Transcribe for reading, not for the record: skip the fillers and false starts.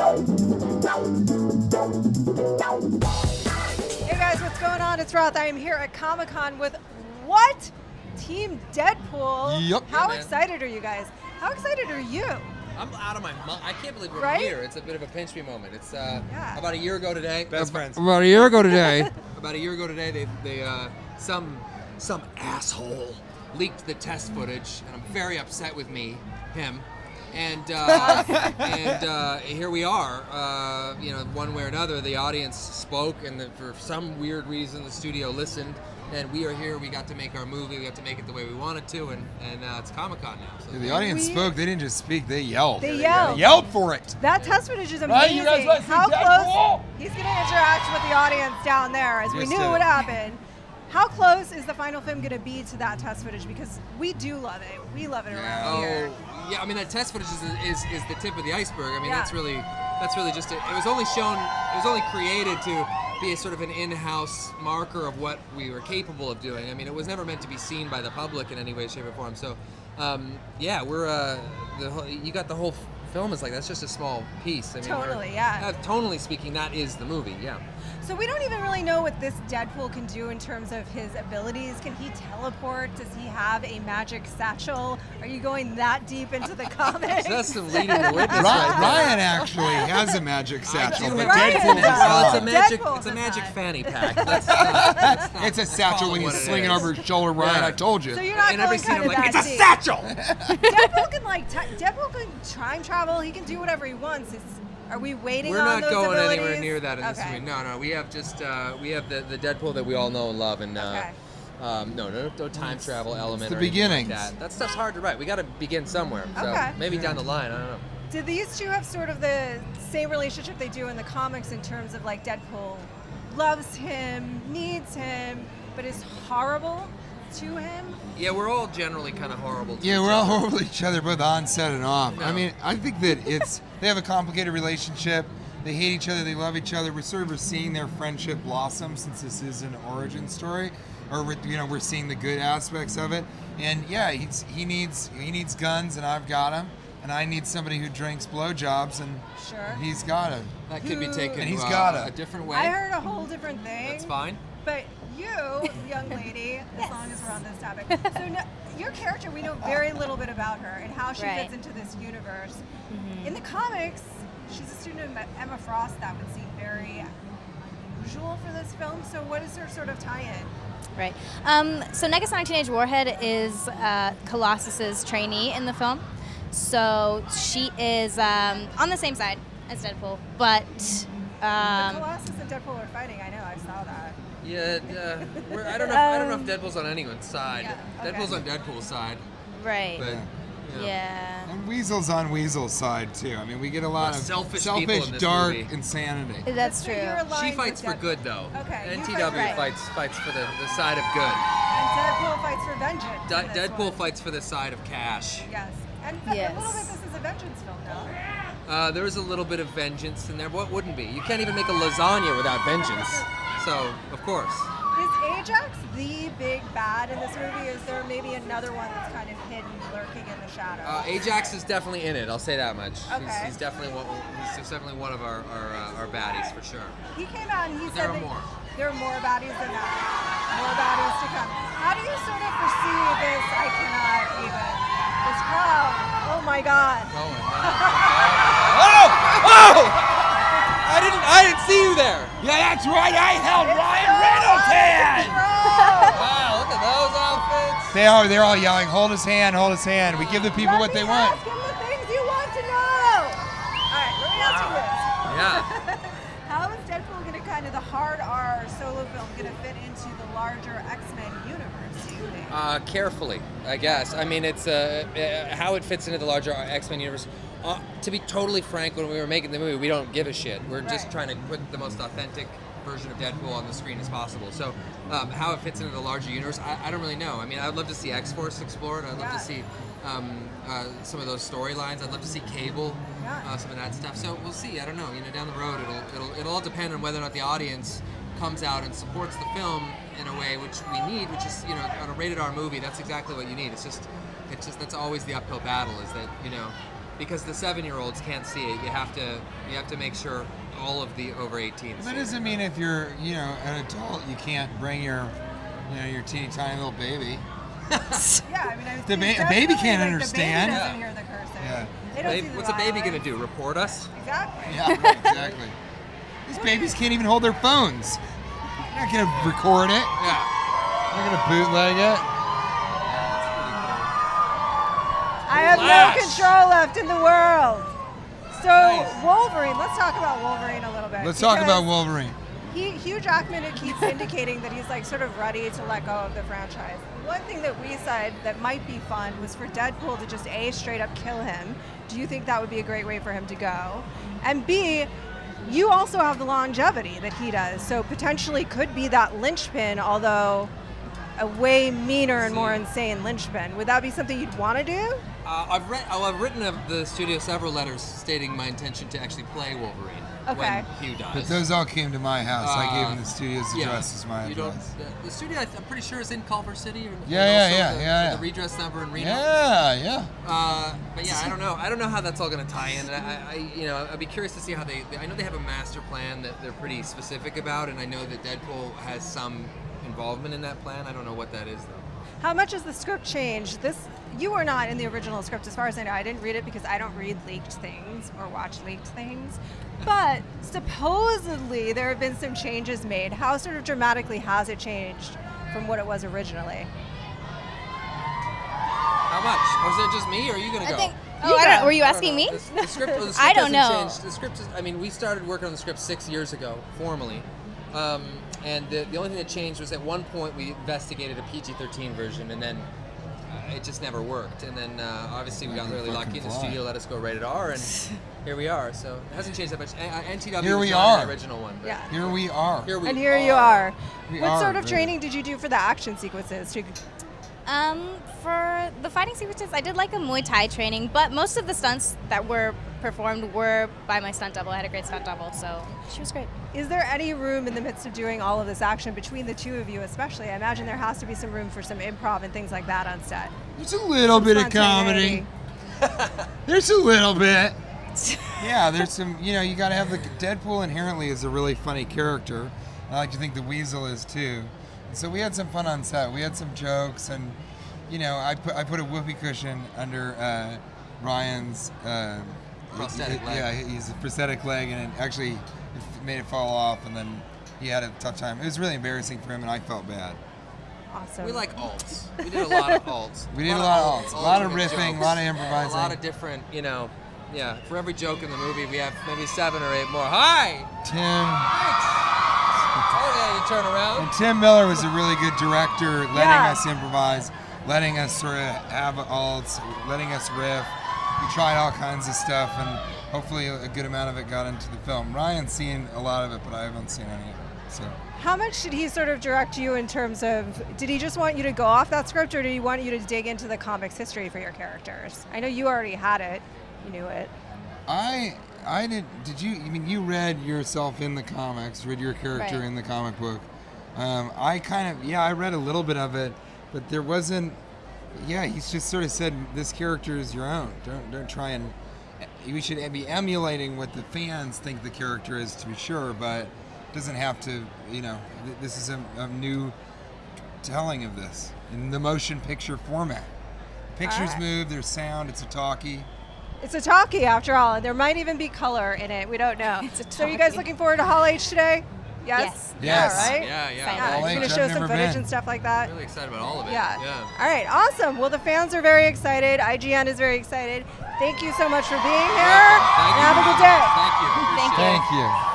Hey guys, what's going on? It's Roth. I am here at ComicCon with what? Team Deadpool. Yep. How Yeah, excited are you guys? How excited are you? I'm out of my mind. I can't believe we're Right? here. It's a bit of a pinch me moment. It's Yeah. about a year ago today. Best friends. About a year ago today. About a year ago today, some asshole leaked the test footage, and I'm very upset with him. And here we are. One way or another, the audience spoke, and for some weird reason, the studio listened. And we are here. We got to make our movie. We got to make it the way we wanted to, and it's Comic-Con now. So The audience spoke. They didn't just speak. They yelled. They yelled. They yelled for it. That test footage is Right, amazing. you guys want to see How Deadpool? close? He's going to interact with the audience down there, as we Just knew did. would happen. How close is the final film going to be to that test footage? Because we do love it. We love it around here. Yeah. I mean, that test footage is the tip of the iceberg. I mean, Yeah. that's really just it. It was only created to be a sort of an in-house marker of what we were capable of doing. I mean, it was never meant to be seen by the public in any way, shape, or form. So, we're you got the whole film is like that's just a small piece. I mean, Totally, yeah. Tonally speaking, that is the movie. Yeah. So we don't even really know what this Deadpool can do in terms of his abilities. Can he teleport? Does he have a magic satchel? Are you going that deep into the comics? That's some leading the witness right there. Ryan actually has a magic satchel, but Ryan Deadpool does. does Well, not. it's a Deadpool magic does fanny pack. That's not, It's a satchel when you sling it over his shoulder, Ryan. Yeah. I told you. So you're not In every going scene, kind I'm of like, that it's a deep. satchel! Deadpool can Deadpool can time travel. He can do whatever he wants. Are we waiting We're on not those going abilities? anywhere near that in this Okay. movie. No. We have just we have the Deadpool that we all know and love, and Okay. no time travel element. the or anything like beginnings. that stuff's hard to write. We got to begin somewhere. So Okay. maybe down the line. I don't know. Do these two have sort of the same relationship they do in the comics in terms of like Deadpool loves him, needs him, but is horrible to him? Yeah, we're all generally kind of horrible. To Yeah, each we're all other. horrible to each other, both on set and off. No. I mean, I think that they have a complicated relationship. They hate each other. They love each other. We're sort of seeing their friendship blossom since this is an origin story, or we're seeing the good aspects of it. And yeah, he needs guns, and I've got them. And I need somebody who drinks blowjobs, and Sure. he's got him. That could be taken And he's got a different way. I heard a whole different thing. That's fine. But you, young lady, as long as we're on this topic, so your character, we know very little bit about her and how she Right. fits into this universe. In the comics, she's a student of Emma Frost. That would seem very unusual for this film. So what is her sort of tie-in? Right. So Negasonic Teenage Warhead is Colossus's trainee in the film. So she is on the same side as Deadpool, but But Colossus and Deadpool are fighting. I know. I saw that. Yeah, I don't know if Deadpool's on anyone's side. Yeah, okay. Deadpool's on Deadpool's side, right. but Yeah. And Weasel's on Weasel's side too. I mean, we get a lot of Selfish people in this dark movie. insanity. That's So true. you're aligned She with fights for Deadpool. good though. Okay, you NTW fight fights for the side of good. And Deadpool fights for vengeance. in this Deadpool one. fights for the side of cash. Yes. And Yes. a little bit, this is a vengeance film, no? There is a little bit of vengeance in there. What wouldn't be? You can't even make a lasagna without vengeance. So, of course. Is Ajax the big bad in this movie? Or is there maybe another one that's kind of hidden, lurking in the shadows? Ajax is definitely in it. I'll say that much. Okay. He's definitely one of our baddies for sure. He came out and he There said are that more. there are more baddies than that. More baddies to come. How do you sort of foresee this? I cannot even. This crowd. Oh my God. I didn't see you there. Yeah, that's right. I held Ryan So Reynolds' hand. uncontrolled. Wow, look at those outfits. They're all yelling, hold his hand, hold his hand. We give the people what they want. Ask him the things you want to know. All right, let me ask you this. Yeah. How is Deadpool going to the hard R solo film going to fit into the larger X-Men universe, do you think? Carefully, I guess. I mean, it's how it fits into the larger X-Men universe. To be totally frank, when we were making the movie, we don't give a shit. We're just Right. trying to put the most authentic version of Deadpool on the screen as possible. So how it fits into the larger universe, I don't really know. I mean, I'd love to see X-Force explored. I'd love to see some of those storylines. I'd love to see Cable, some of that stuff. So we'll see. I don't know. Down the road, it'll all depend on whether or not the audience comes out and supports the film in a way which we need, which is, on a rated R movie, that's exactly what you need. It's just that's always the uphill battle, is that, because the 7-year-olds can't see it. You have to make sure all of the over 18s. That doesn't mean if you're, an adult, you can't bring your teeny tiny little baby. Yeah, I mean, A baby can't understand. The baby doesn't hear the cursing. Yeah. They don't see the What's a baby violence. gonna do? Report us? Exactly. Yeah, right, exactly. These babies can't even hold their phones. They're not gonna record it. Yeah. They're gonna bootleg it. I have no control left in the world. So Nice. Wolverine, let's talk about Wolverine a little bit. Let's talk because about Wolverine. Hugh Jackman keeps indicating that he's like sort of ready to let go of the franchise. One thing that we said that might be fun was for Deadpool to just A, straight up kill him. Do you think that would be a great way for him to go? And B, you also have the longevity that he does, so potentially could be that linchpin, although a way meaner and more insane linchpin. Would that be something you'd want to do? I've written of the studio several letters stating my intention to actually play Wolverine Okay. when Hugh dies. But those all came to my house. I gave them the studio's address as my You don't. address. The studio, I'm pretty sure, is in Culver City. Or, Yeah. The redress number in Reno. Yeah. But yeah, I don't know. I don't know how that's all going to tie in. I'd be curious to see how they. I know they have a master plan that they're pretty specific about, and I know that Deadpool has some involvement in that plan. I don't know what that is though. How much has the script changed? You were not in the original script, as far as I know. I didn't read it because I don't read leaked things or watch leaked things. But supposedly there have been some changes made. How sort of dramatically has it changed from what it was originally? How much? Or is it just me, or are you going to go? I don't. Were you asking me? The script I don't hasn't know. changed. The script is, I mean, we started working on the script 6 years ago, formally. And the only thing that changed was at one point we investigated a PG-13 version, and then it just never worked. And then obviously we got really lucky, and the studio let us go rated R, and here we are. So it hasn't changed that much. NTW Here was we not are. the original one. But Yeah. Here we are. Here we And here you are. We What are, sort of really. training did you do for the action sequences? For the fighting sequences, I did like a Muay Thai training, but most of the stunts that were performed were by my stunt double. I had a great stunt double, so she was great. Is there any room in the midst of doing all of this action between the two of you especially? I imagine there has to be some room for some improv and things like that on set. There's a little bit of comedy. There's a little bit. Yeah, there's some, you got to have the Deadpool inherently is a really funny character. I like to think the Weasel is too. So we had some fun on set. We had some jokes, and I put a whoopee cushion under Ryan's Prosthetic leg. Yeah, his prosthetic leg, and it actually made it fall off, and then he had a tough time. It was really embarrassing for him, and I felt bad. Awesome. We like alts. We did a lot of alts. We did a lot of alts. A lot of riffing, a lot of improvising. A lot of different, for every joke in the movie, we have maybe 7 or 8 more. Hi! Tim. Oh, yeah, you turn around. And Tim Miller was a really good director, letting us improvise, letting us sort of have alts, letting us riff. We tried all kinds of stuff, and hopefully a good amount of it got into the film. Ryan's seen a lot of it, but I haven't seen any of it. So. How much did he sort of direct you in terms of, did he just want you to go off that script, or did he want you to dig into the comics history for your characters? I know you already had it. You knew it. I did you, you read yourself in the comics, read your character in the comic book. I read a little bit of it, but there wasn't, he's just sort of said, this character is your own. Don't try and, we should be emulating what the fans think the character is, to be sure, but it doesn't have to, this is a new telling of this in the motion picture format. Pictures move, there's sound, it's a talkie. It's a talkie after all, and there might even be color in it. We don't know. So are you guys looking forward to Hall H today? Yes. Yes. Yeah, right? Yeah. You're going to show some footage and stuff like that? Really excited about all of it. Yeah. All right, awesome. Well, the fans are very excited. IGN is very excited. Thank you so much for being here. Thank you. And have a good day. Thank you. Thank you. Thank you.